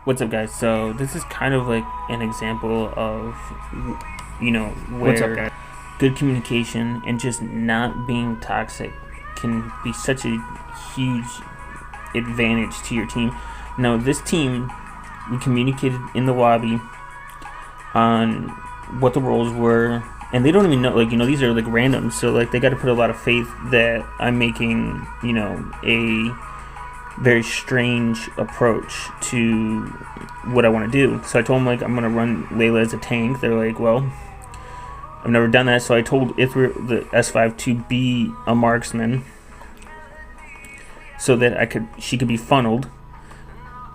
What's up, guys? So this is kind of like an example of, What's up, where guys? good communication and just not being toxic can be such a huge advantage to your team. Now, this team, we communicated in the lobby on what the roles were, and they don't even know, these are like random, so like they got to put a lot of faith that I'm making, a very strange approach to what I want to do. So I told them, like, I'm going to run LAYLA as a tank. They're like, well, I've never done that. So I told Ithra, the S5, to be a marksman so that she could be funneled.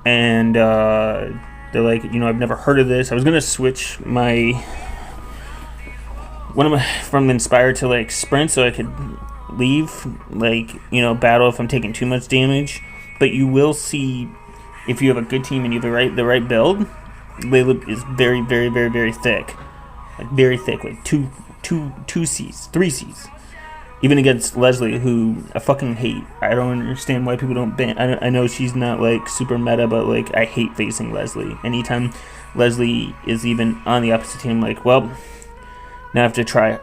And they're like, I've never heard of this. I was going to switch from Inspire to like Sprint so I could leave, battle if I'm taking too much damage. But you will see, if you have a good team and you have the right build, LAYLA is very, very, very, very thick. Like very thick, like two C's, 3 C's. Even against Leslie, who I fucking hate. I don't understand why people don't ban. I know she's not like super meta, but like I hate facing Leslie. Anytime Leslie is even on the opposite team, like, well, now I have to try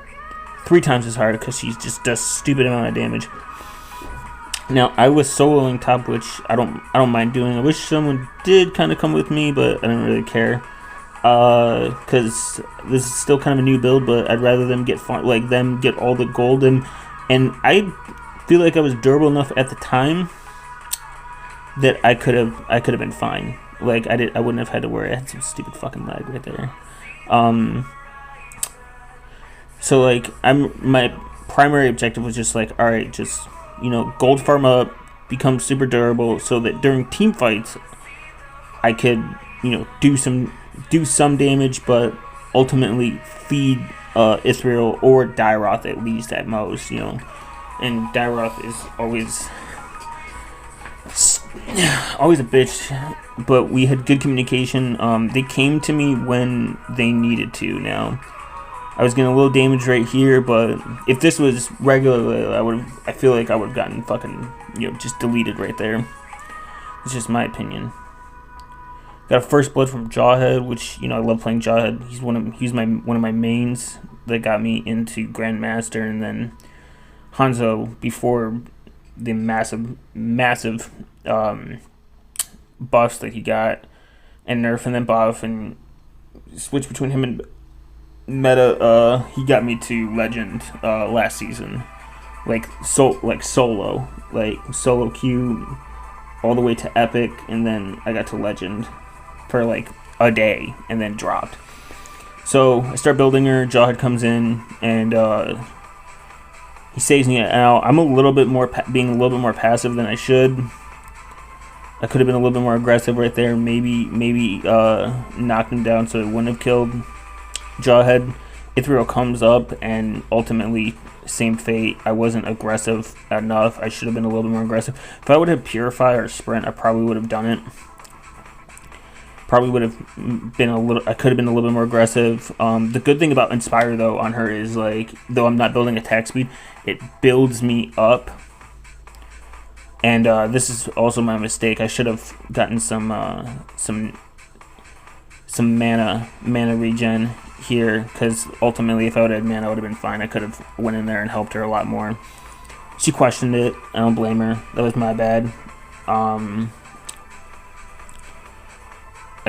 3 times as hard because she just does stupid amount of damage. Now, I was soloing top, which I don't mind doing. I wish someone did kind of come with me, but I don't really care. Because this is still kind of a new build, but I'd rather them get get all the gold, and I feel like I was durable enough at the time that I could have been fine. Like I wouldn't have had to worry. I had some stupid fucking lag right there. So like my primary objective was just like, all right, just gold farm up, become super durable, so that during team fights I could do some damage, but ultimately feed Israel or Dyroth at least at most, and Dyroth is always a bitch, but we had good communication. They came to me when they needed to. Now I was getting a little damage right here, but if this was regular, I feel like I would have gotten fucking, just deleted right there. It's just my opinion. Got a first blood from Jawhead, which, I love playing Jawhead. He's one of my mains that got me into Grandmaster, and then Hanzo before the massive buffs that he got, and nerf and then buff, and switch between him and meta. He got me to legend last season, solo queue all the way to epic, and then I got to legend for like a day and then dropped. So I start building her. Jawhead comes in and he saves me. Now I'm being a little bit more passive than I should. I could have been a little bit more aggressive right there. Maybe knocked him down so it wouldn't have killed Jawhead. Ithriel comes up, and ultimately same fate. I wasn't aggressive enough. I should have been a little bit more aggressive. If I would have Purify or Sprint, I probably would have done it. Probably would have been I could have been a little bit more aggressive. The good thing about Inspire though on her is, like, though I'm not building attack speed, it builds me up. And this is also my mistake. I should have gotten some mana regen here, because ultimately if I would have had mana I would have been fine. I could have went in there and helped her a lot more. She questioned it. I don't blame her. That was my bad. I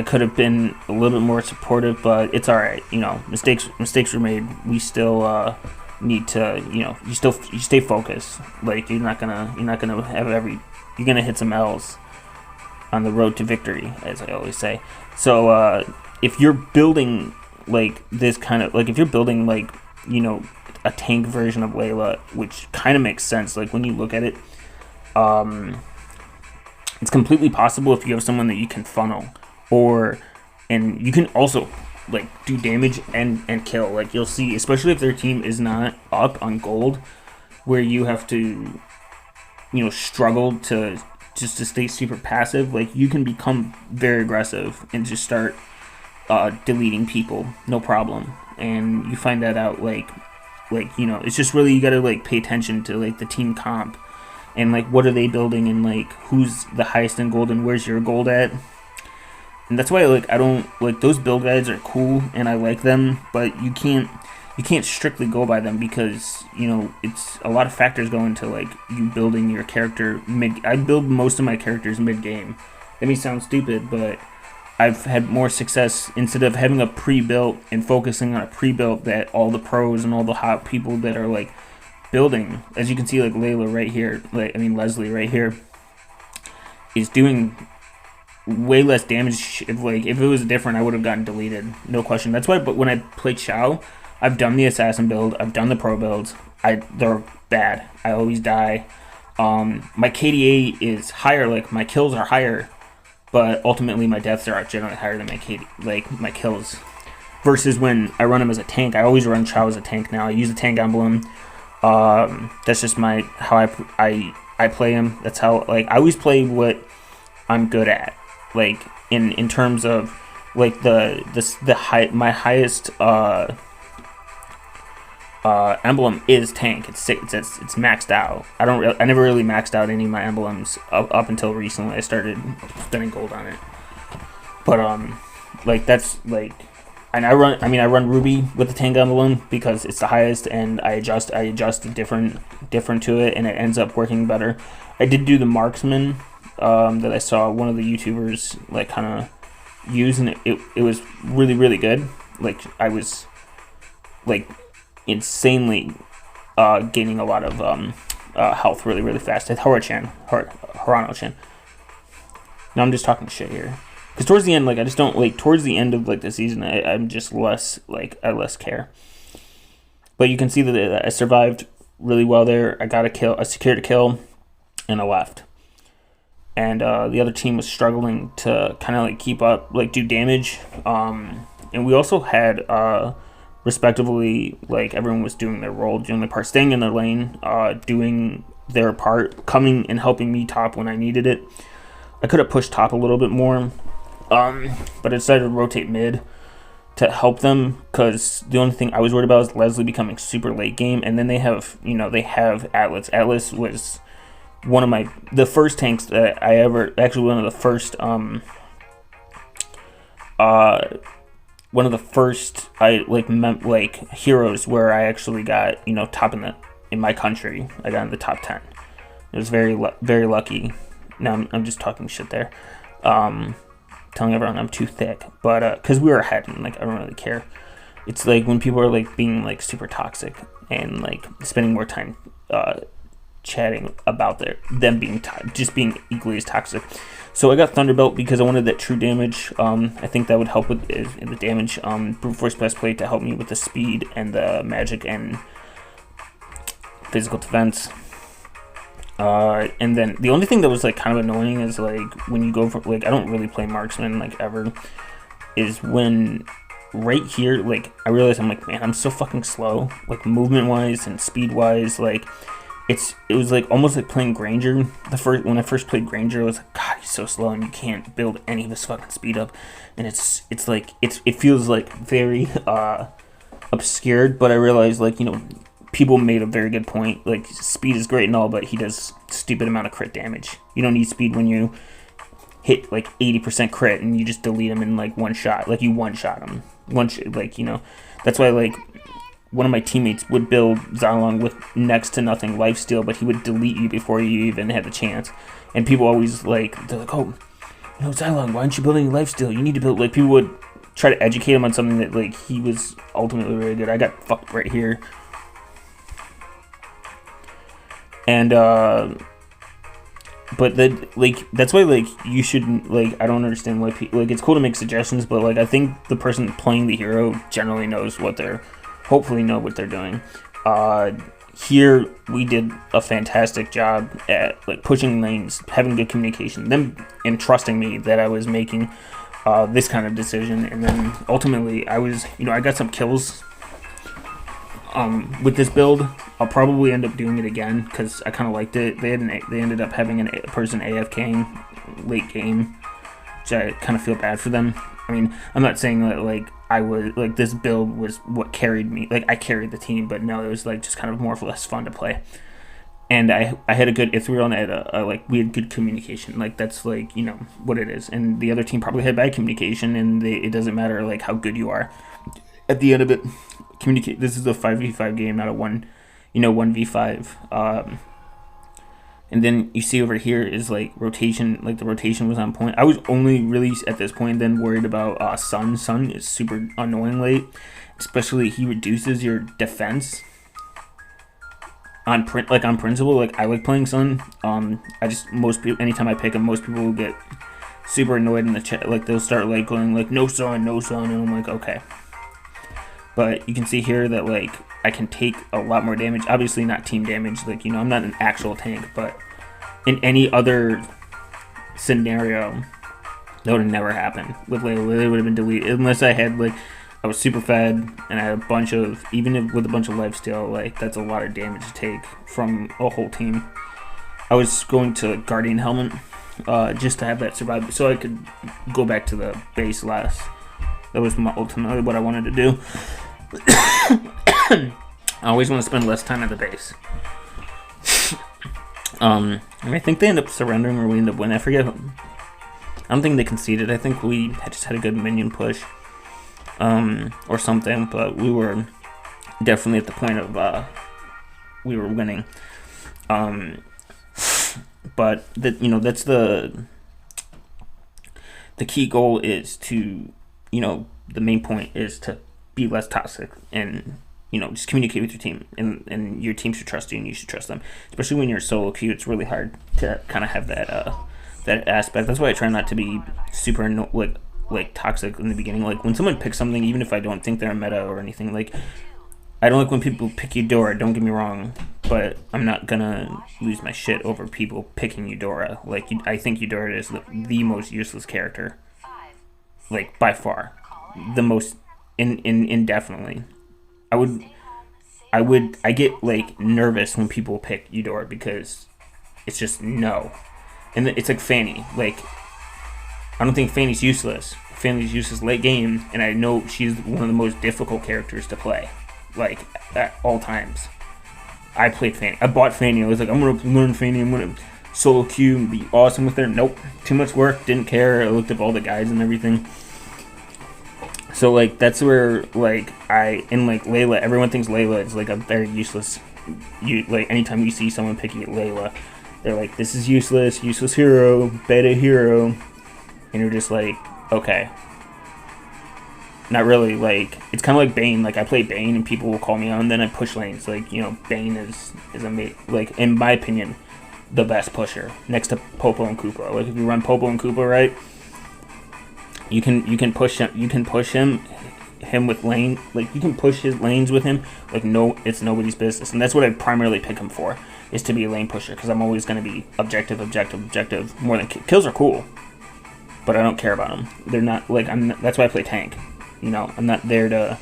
could have been a little bit more supportive, but it's all right. Mistakes were made. We still need to, you stay focused. Like you're not gonna you're gonna hit some L's on the road to victory, as I always say. So if you're building like this kind of, like if you're building like, a tank version of LAYLA, which kind of makes sense, like when you look at it, it's completely possible if you have someone that you can funnel, and you can also like do damage and kill. Like you'll see, especially if their team is not up on gold, where you have to struggle to stay super passive. Like you can become very aggressive and just start deleting people, no problem. And you find that out like it's just really, you gotta like pay attention to like the team comp and like what are they building, and like who's the highest in gold and where's your gold at. and that's why like I don't like those build guides are cool and I like them, but you can't strictly go by them because it's a lot of factors go into like you building your character mid. I build most of my characters mid game. That may sound stupid, but I've had more success instead of having a pre-built and focusing on a pre-built that all the pros and all the hot people that are like building. As you can see, like Layla right here, Leslie right here is doing way less damage. If it was different, I would have gotten deleted, no question. That's why. But when I play Chow, I've done the assassin build, I've done the pro builds. They're bad. I always die. My KDA is higher, like my kills are higher, but ultimately my deaths are generally higher than my kills. Versus when I run him as a tank, I always run Chow as a tank now. I use the tank emblem. That's just how I play him. That's how I always play what I'm good at. Like in terms of like my highest emblem is tank. It's maxed out. I never really maxed out any of my emblems up until recently. I started spending gold on it. But that's like, and I run Ruby with the tank emblem because it's the highest, and I adjust different to it, and it ends up working better. I did do the marksman that I saw one of the YouTubers like kind of use, and it was really, really good. Like I was like insanely gaining a lot of health really, really fast. It's Horano-chan. Now I'm just talking shit here. Because towards the end, I just don't, towards the end of, the season, I'm just less, I less care. But you can see that I survived really well there. I got a kill, I secured a kill, and I left. And the other team was struggling to kind of, keep up, do damage. And we also had, respectively, everyone was doing their role, doing their part, staying in their lane, doing their part, coming and helping me top when I needed it. I could have pushed top a little bit more. But I decided to rotate mid to help them because the only thing I was worried about was Leslie becoming super late game, and then they have Atlas. Atlas was one of the first tanks that I ever, actually one of the first heroes where I actually got top in my country. I got in the top 10. It was very very lucky. Now I'm just talking shit there. Telling everyone I'm too thick, but because we were ahead and I don't really care. It's when people are being super toxic and spending more time chatting about them being just being equally as toxic. So I got Thunderbolt because I wanted that true damage. I think that would help with the damage. Brute Force Blast Plate to help me with the speed and the magic and physical defense. And then the only thing that was kind of annoying is when you go for I don't really play marksman ever, is when right here I realize I'm man, I'm so fucking slow movement wise and speed wise. It was almost like playing Granger. When I first played Granger, I was God, he's so slow and you can't build any of his fucking speed up, and it feels very obscured. But I realized people made a very good point. Speed is great and all, but he does stupid amount of crit damage. You don't need speed when you hit 80% crit and you just delete him in one shot. You one shot him. That's why one of my teammates would build Zilong with next to nothing lifesteal, but he would delete you before you even had the chance. And people always they're oh, Zilong, why aren't you building lifesteal? You need to build people would try to educate him on something that he was ultimately really good. I got fucked right here. And but that's why you shouldn't I don't understand why people it's cool to make suggestions, but I think the person playing the hero generally knows hopefully know what they're doing. Here we did a fantastic job at pushing lanes, having good communication, them and trusting me that I was making this kind of decision, and then ultimately I was I got some kills. With this build, I'll probably end up doing it again because I kind of liked it. They ended up having a person AFKing late game, which I kind of feel bad for them. I mean, I'm not saying that I was this build was what carried me. I carried the team, but no, it was just kind of more or less fun to play. and I had a good ethereal, and I had we had good communication. Like that's like what it is. And the other team probably had bad communication, and it doesn't matter like how good you are. At the end of it, communicate. This is a 5v5 game, not a 1v5. And then you see over here is like rotation. Like the rotation was on point. I was only really at this point then worried about Sun. Sun is super annoying late, especially he reduces your defense. On principle, like I like playing Sun. Most people, anytime I pick him, most people will get super annoyed in the chat. Like they'll start like going like no Sun, and I'm like okay. But you can see here that like I can take a lot more damage. Obviously not team damage. Like I'm not an actual tank, but in any other scenario, that would have never happened with LAYLA. It would have been deleted unless I had like. I was super fed, and I had a bunch of, even with a bunch of lifesteal, like, that's a lot of damage to take from a whole team. I was going to Guardian Helmet, just to have that survive, so I could go back to the base last. That was ultimately what I wanted to do. I always want to spend less time at the base. And I think they end up surrendering, or we end up winning. I forget. I don't think they conceded. I think we just had a good minion push. Or something, but we were definitely at the point of we were winning. But that's the key goal is to the main point is to be less toxic and just communicate with your team, and your team should trust you and you should trust them, especially when you're solo queue. It's really hard to kind of have that aspect. That's why I try not to be super like toxic in the beginning. Like when someone picks something, even if I don't think they're a meta or anything, like I don't like when people pick Eudora, don't get me wrong, but I'm not gonna lose my shit over people picking Eudora. Like I think Eudora is the most useless character, like by far the most indefinitely. I get like nervous when people pick Eudora because it's just no. And it's like Fanny, like I don't think Fanny's useless. Fanny's useless late game, and I know she's one of the most difficult characters to play, like at all times. I played Fanny. I bought Fanny. I was like, I'm gonna learn Fanny. I'm gonna solo queue and be awesome with her. Nope, too much work. Didn't care. I looked up all the guides and everything. So like that's where like LAYLA, everyone thinks LAYLA is like a very useless. Like anytime you see someone picking LAYLA, they're like, this is useless hero, beta hero. And you're just like, okay. Not really, like, it's kind of like Bane. Like, I play Bane, and people will call me out, and then I push lanes. Like, Bane is like, in my opinion, the best pusher, next to Popo and Koopa. Like, if you run Popo and Koopa right, you can push him with lane. Like, you can push his lanes with him. Like, no, it's nobody's business. And that's what I primarily pick him for, is to be a lane pusher, because I'm always going to be objective, more than kills are cool. But I don't care about them. They're not like that's why I play tank. I'm not there to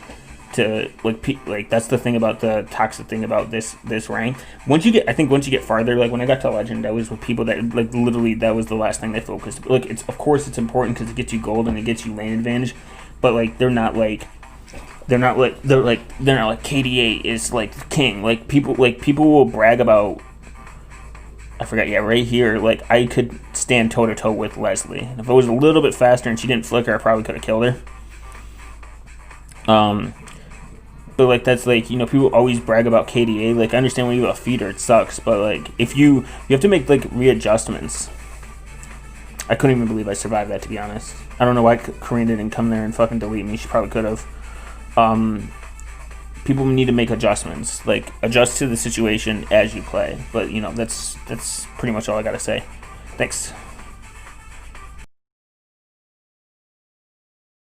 like that's the thing about the toxic thing about this rank. Once you get farther, like when I got to legend, I was with people that like literally that was the last thing they focused. Like it's of course it's important because it gets you gold and it gets you lane advantage, but like they're not like KDA is like king. Like people will brag about. I forgot, yeah, right here, like, I could stand toe-to-toe with Leslie. If I was a little bit faster and she didn't flicker, I probably could have killed her. But, like, that's, like, people always brag about KDA. Like, I understand when you have a feeder, it sucks. But, like, if you have to make, like, readjustments. I couldn't even believe I survived that, to be honest. I don't know why Karine didn't come there and fucking delete me. She probably could have. People need to make adjustments, like adjust to the situation as you play. But that's pretty much all I gotta say. Thanks.